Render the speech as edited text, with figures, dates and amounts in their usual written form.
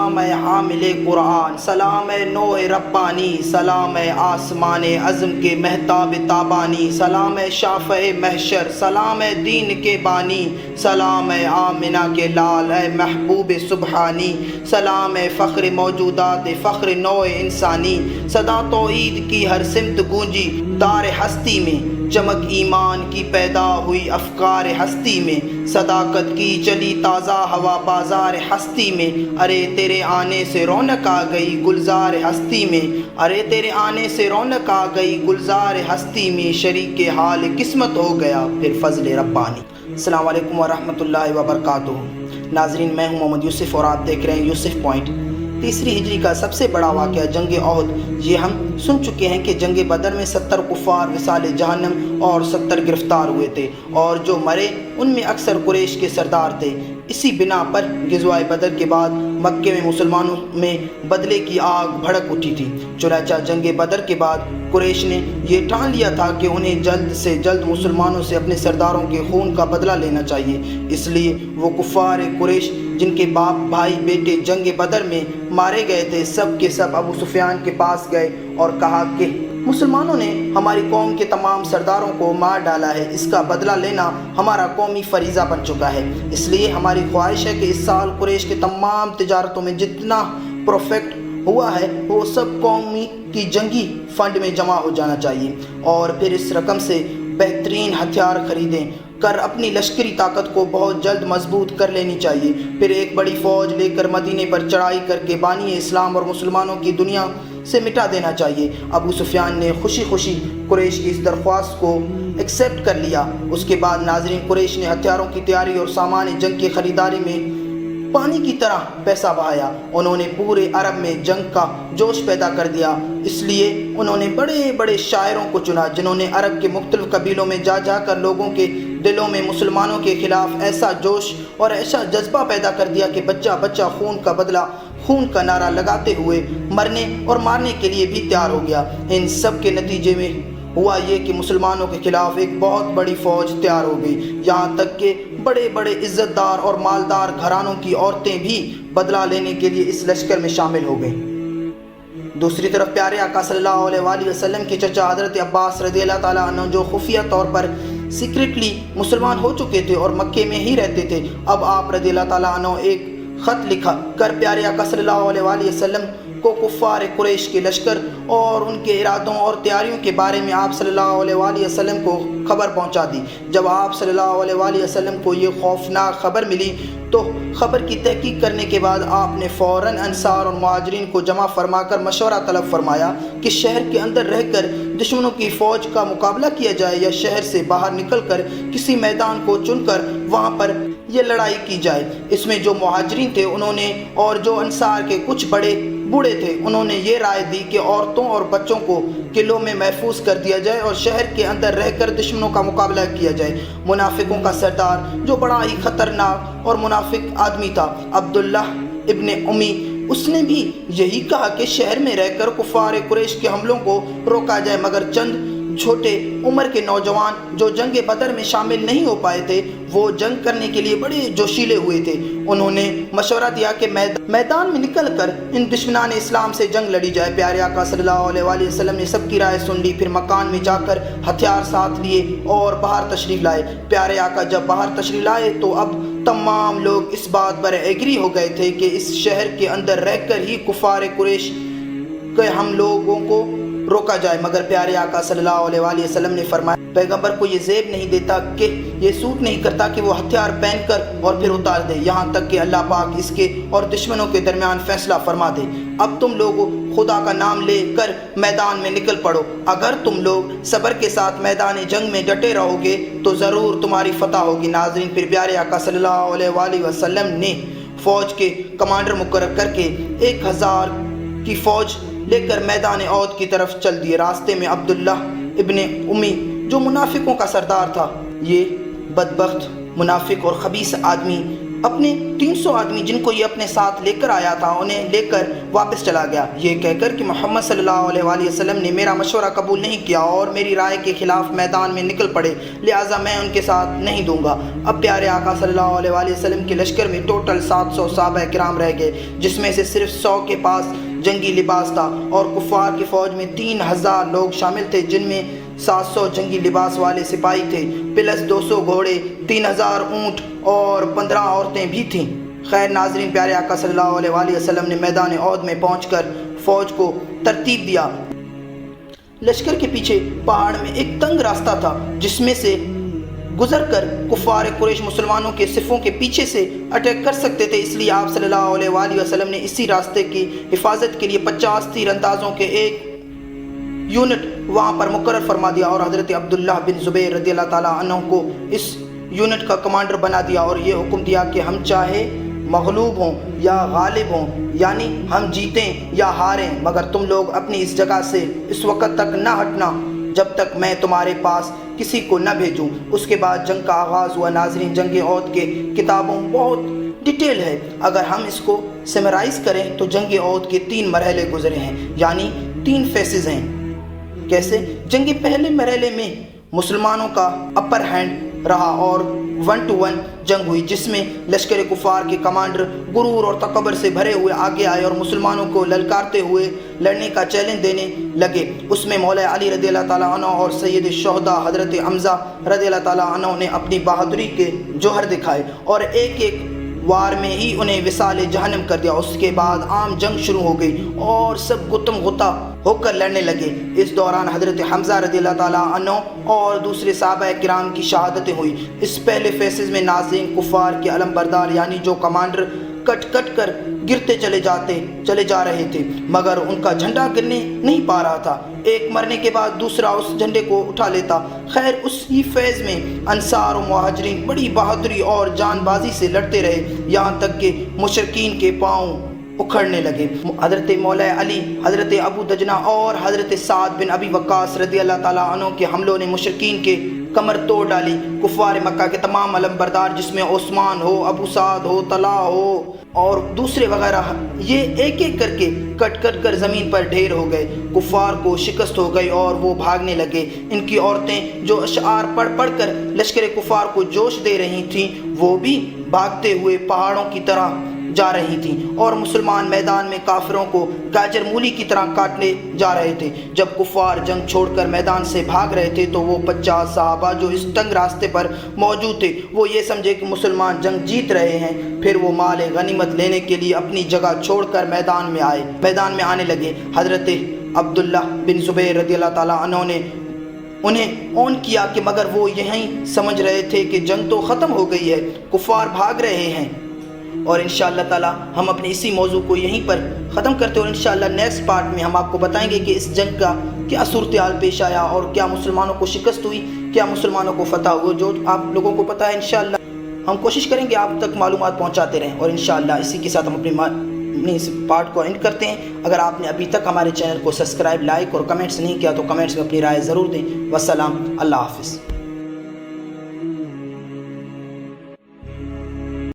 سلام اے حامل قرآن، سلام اے نوح ربانی، سلام اے آسمان عظم کے مہتاب تابانی، سلام اے شافع محشر، سلام اے دین کے بانی، سلام اے آمنہ کے لال، اے محبوب سبحانی، سلام اے فخر موجودات، فخر نوع انسانی، صدا توحید کی ہر سمت گونجی دار ہستی میں، چمک ایمان کی پیدا ہوئی افکار ہستی میں، صداقت کی چلی تازہ ہوا بازار ہستی میں، ارے تیرے آنے سے رونق آ گئی گلزار ہستی میں، ارے تیرے آنے سے رونق آ گئی گلزار ہستی میں، شریک حال قسمت ہو گیا پھر فضل ربانی۔ السلام علیکم ورحمۃ اللہ وبرکاتہ۔ ناظرین، میں ہوں محمد یوسف اور آپ دیکھ رہے ہیں یوسف پوائنٹ۔ تیسری ہجری کا سب سے بڑا واقعہ جنگ احد۔ یہ ہم سن چکے ہیں کہ جنگ بدر میں 70 کفار وصال جہنم اور 70 گرفتار ہوئے تھے، اور جو مرے ان میں اکثر قریش کے سردار تھے۔ اسی بنا پر غزوہ بدر کے بعد مکے میں مسلمانوں میں بدلے کی آگ بھڑک اٹھی تھی۔ چنانچہ جنگ بدر کے بعد قریش نے یہ ٹھان لیا تھا کہ انہیں جلد سے جلد مسلمانوں سے اپنے سرداروں کے خون کا بدلہ لینا چاہیے۔ اس لیے وہ کفار قریش جن کے باپ بھائی بیٹے جنگ بدر میں مارے گئے تھے، سب کے سب ابو سفیان کے پاس گئے اور کہا کہ مسلمانوں نے ہماری قوم کے تمام سرداروں کو مار ڈالا ہے، اس کا بدلہ لینا ہمارا قومی فریضہ بن چکا ہے۔ اس لیے ہماری خواہش ہے کہ اس سال قریش کے تمام تجارتوں میں جتنا پروفٹ ہوا ہے وہ سب قومی کی جنگی فنڈ میں جمع ہو جانا چاہیے، اور پھر اس رقم سے بہترین ہتھیار خریدیں کر اپنی لشکری طاقت کو بہت جلد مضبوط کر لینی چاہیے۔ پھر ایک بڑی فوج لے کر مدینے پر چڑھائی کر کے بانی اسلام اور مسلمانوں کی دنیا سے مٹا دینا چاہیے۔ ابو سفیان نے خوشی خوشی قریش کی اس درخواست کو ایکسیپٹ کر لیا۔ اس کے بعد ناظرین، قریش نے ہتھیاروں کی تیاری اور سامان جنگ کی خریداری میں پانی کی طرح پیسہ بہایا۔ انہوں نے پورے عرب میں جنگ کا جوش پیدا کر دیا۔ اس لیے انہوں نے بڑے بڑے شاعروں کو چنا جنہوں نے عرب کے مختلف قبیلوں میں جا جا کر لوگوں کے دلوں میں مسلمانوں کے خلاف ایسا جوش اور ایسا جذبہ پیدا کر دیا کہ بچہ بچہ خون کا بدلہ، خون کا نعرہ لگاتے ہوئے مرنے اور مارنے کے لیے بھی تیار ہو گیا۔ ان سب کے نتیجے میں ہوا یہ کہ مسلمانوں کے خلاف ایک بہت بڑی فوج تیار ہو گئی، یہاں تک کہ بڑے بڑے عزت دار اور مالدار گھرانوں کی عورتیں بھی بدلہ لینے کے لیے اس لشکر میں شامل ہو گئیں۔ دوسری طرف پیارے آقا صلی اللہ علیہ وآلہ وسلم کے چچا حضرت عباس رضی اللہ تعالیٰ عنہ، جو خفیہ طور پر سیکرٹلی مسلمان ہو چکے تھے اور مکے میں ہی رہتے تھے، اب آپ رضی اللہ تعالیٰ عنہ ایک خط لکھا کر پیارے آقا صلی اللہ علیہ وآلہ وسلم کو کفار قریش کے لشکر اور ان کے ارادوں اور تیاریوں کے بارے میں آپ صلی اللہ علیہ وآلہ وسلم کو خبر پہنچا دی۔ جب آپ صلی اللہ علیہ وآلہ وسلم کو یہ خوفناک خبر ملی تو خبر کی تحقیق کرنے کے بعد آپ نے فوراً انصار اور مہاجرین کو جمع فرما کر مشورہ طلب فرمایا کہ شہر کے اندر رہ کر دشمنوں کی فوج کا مقابلہ کیا جائے یا شہر سے باہر نکل کر کسی میدان کو چن کر وہاں پر یہ لڑائی کی جائے۔ اس میں جو مہاجرین تھے انہوں نے اور جو انصار کے کچھ بڑے بوڑھے تھے انہوں نے یہ رائے دی کہ عورتوں اور بچوں کو قلعوں میں محفوظ کر دیا جائے اور شہر کے اندر رہ کر دشمنوں کا مقابلہ کیا جائے۔ منافقوں کا سردار، جو بڑا ہی خطرناک اور منافق آدمی تھا، عبداللہ ابن امی، اس نے بھی یہی کہا کہ شہر میں رہ کر کفار قریش کے حملوں کو روکا جائے، مگر چند چھوٹے عمر کے نوجوان جو جنگ بدر میں شامل نہیں ہو پائے تھے وہ جنگ کرنے کے لیے بڑے جوشیلے ہوئے تھے۔ انہوں نے مشورہ دیا کہ میدان میں نکل کر ان دشمنان اسلام سے جنگ لڑی جائے۔ پیارے آقا صلی اللہ علیہ وآلہ وسلم نے سب کی رائے سن لی، پھر مکان میں جا کر ہتھیار ساتھ لیے اور باہر تشریف لائے۔ پیارے آقا جب باہر تشریف لائے تو اب تمام لوگ اس بات پر ایگری ہو گئے تھے کہ اس شہر کے اندر رہ کر ہی کفار قریش کے ہم لوگوں کو روکا جائے، مگر پیارے آقا صلی اللہ علیہ وآلہ وسلم نے فرمایا پیغمبر کو یہ زیب نہیں دیتا کہ یہ سوٹ نہیں کرتا کہ وہ ہتھیار پہن کر اور پھر اتار دے، یہاں تک کہ اللہ پاک اس کے اور دشمنوں کے درمیان فیصلہ فرما دے۔ اب تم لوگ خدا کا نام لے کر میدان میں نکل پڑو، اگر تم لوگ صبر کے ساتھ میدان جنگ میں ڈٹے رہو گے تو ضرور تمہاری فتح ہوگی۔ ناظرین، پھر پیارے آقا صلی اللہ علیہ وآلہ وسلم نے فوج کے کمانڈر مقرر کر کے 1000 کی فوج لے کر میدان احد کی طرف چل دیے۔ راستے میں عبداللہ ابن امی، جو منافقوں کا سردار تھا، یہ بدبخت منافق اور خبیث آدمی اپنے 300 آدمی جن کو یہ اپنے ساتھ لے کر آیا تھا انہیں لے کر واپس چلا گیا، یہ کہہ کر کہ محمد صلی اللہ علیہ وآلہ وسلم نے میرا مشورہ قبول نہیں کیا اور میری رائے کے خلاف میدان میں نکل پڑے، لہٰذا میں ان کے ساتھ نہیں دوں گا۔ اب پیارے آقا صلی اللہ علیہ وآلہ وسلم کے لشکر میں ٹوٹل 700 صحابہ کرام رہ گئے، جس میں سے صرف 100 کے پاس جنگی لباس تھا، اور کفار کی فوج میں 3000 لوگ شامل تھے، جن میں 700 جنگی لباس والے سپاہی تھے، پلس 200 گھوڑے، 3000 اونٹ اور 15 عورتیں بھی تھیں۔ خیر ناظرین، پیارے آقا صلی اللہ علیہ وآلہ وسلم نے میدان احد میں پہنچ کر فوج کو ترتیب دیا۔ لشکر کے پیچھے پہاڑ میں ایک تنگ راستہ تھا جس میں سے گزر کر کفار قریش مسلمانوں کے صفوں کے پیچھے سے اٹیک کر سکتے تھے، اس لیے آپ صلی اللہ علیہ وآلہ وسلم نے اسی راستے کی حفاظت کے لیے 50 تیر اندازوں کے ایک یونٹ وہاں پر مقرر فرما دیا اور حضرت عبداللہ بن زبیر رضی اللہ تعالیٰ عنہ کو اس یونٹ کا کمانڈر بنا دیا اور یہ حکم دیا کہ ہم چاہے مغلوب ہوں یا غالب ہوں، یعنی ہم جیتیں یا ہاریں، مگر تم لوگ اپنی اس جگہ سے اس وقت تک نہ ہٹنا جب تک میں تمہارے پاس کسی کو نہ بھیجوں۔ اس کے بعد جنگ کا آغاز ہوا۔ ناظرین، جنگ احد کے کتابوں بہت ڈیٹیل ہے، اگر ہم اس کو سمرائز کریں تو جنگ احد کے 3 مرحلے گزرے ہیں، یعنی 3 فیسز ہیں۔ کیسے؟ جنگ پہلے مرحلے میں مسلمانوں کا اپر ہینڈ رہا اور 1 to 1 جنگ ہوئی، جس میں لشکر کفار کے کمانڈر غرور اور تکبر سے بھرے ہوئے آگے آئے اور مسلمانوں کو للکارتے ہوئے لڑنے کا چیلنج دینے لگے۔ اس میں مولا علی رضی اللہ تعالیٰ عنہ اور سید الشہداء حضرت حمزہ رضی اللہ تعالیٰ عنہ نے اپنی بہادری کے جوہر دکھائے اور ایک ایک وار میں ہی انہیں وصال جہنم کر دیا۔ اس کے بعد عام جنگ شروع ہو گئی اور سب گتم غتہ ہو کر لڑنے لگے۔ اس دوران حضرت حمزہ رضی اللہ تعالیٰ عنہ اور دوسرے صحابہ کرام کی شہادتیں ہوئی۔ اس پہلے فیسز میں ناظرین کفار کے علم بردار یعنی جو کمانڈر کٹ کٹ کر گرتے چلے جا رہے تھے، مگر ان کا جھنڈا گرنے نہیں پا رہا تھا، ایک مرنے کے بعد دوسرا اس جھنڈے کو اٹھا لیتا۔ خیر اسی فیز میں انصار و مہاجرین بڑی بہادری اور جان بازی سے لڑتے رہے، یہاں تک کہ مشرکین کے پاؤں اکھڑنے لگے۔ حضرت مولا علی، حضرت ابو دجنہ اور حضرت سعد بن ابی وقاص رضی اللہ تعالیٰ عنہ کے حملوں نے مشرکین کے کمر توڑ ڈالی۔ کفار مکہ کے تمام علم بردار جس میں عثمان ہو، ابو سعد ہو، طلحہ ہو اور دوسرے وغیرہ، یہ ایک ایک کر کے کٹ کٹ کر زمین پر ڈھیر ہو گئے، کفار کو شکست ہو گئی اور وہ بھاگنے لگے۔ ان کی عورتیں جو اشعار پڑھ پڑھ کر لشکر کفار کو جوش دے رہی تھیں، وہ بھی بھاگتے ہوئے پہاڑوں کی طرح جا رہی تھیں اور مسلمان میدان میں کافروں کو گاجر مولی کی طرح کاٹنے جا رہے تھے۔ جب کفار جنگ چھوڑ کر میدان سے بھاگ رہے تھے تو وہ 50 صحابہ جو اس تنگ راستے پر موجود تھے، وہ یہ سمجھے کہ مسلمان جنگ جیت رہے ہیں، پھر وہ مال غنیمت لینے کے لیے اپنی جگہ چھوڑ کر میدان میں آنے لگے۔ حضرت عبداللہ بن زبیر رضی اللہ تعالیٰ عنہ نے انہیں اون کیا کہ مگر وہ یہیں سمجھ رہے تھے کہ جنگ تو ختم ہو گئی ہے، کفار بھاگ رہے ہیں۔ اور انشاءاللہ تعالی ہم اپنے اسی موضوع کو یہیں پر ختم کرتے ہیں، اور انشاءاللہ نیکسٹ پارٹ میں ہم آپ کو بتائیں گے کہ اس جنگ کا کیا صورتحال پیش آیا اور کیا مسلمانوں کو شکست ہوئی، کیا مسلمانوں کو فتح ہوا۔ جو آپ لوگوں کو پتہ ہے انشاءاللہ ہم کوشش کریں گے آپ تک معلومات پہنچاتے رہیں، اور انشاءاللہ اسی کے ساتھ ہم اپنی اس پارٹ کو اینڈ کرتے ہیں۔ اگر آپ نے ابھی تک ہمارے چینل کو سبسکرائب، لائک اور کمنٹس نہیں کیا تو کمنٹس میں اپنی رائے ضرور دیں۔ والسلام، اللہ حافظ۔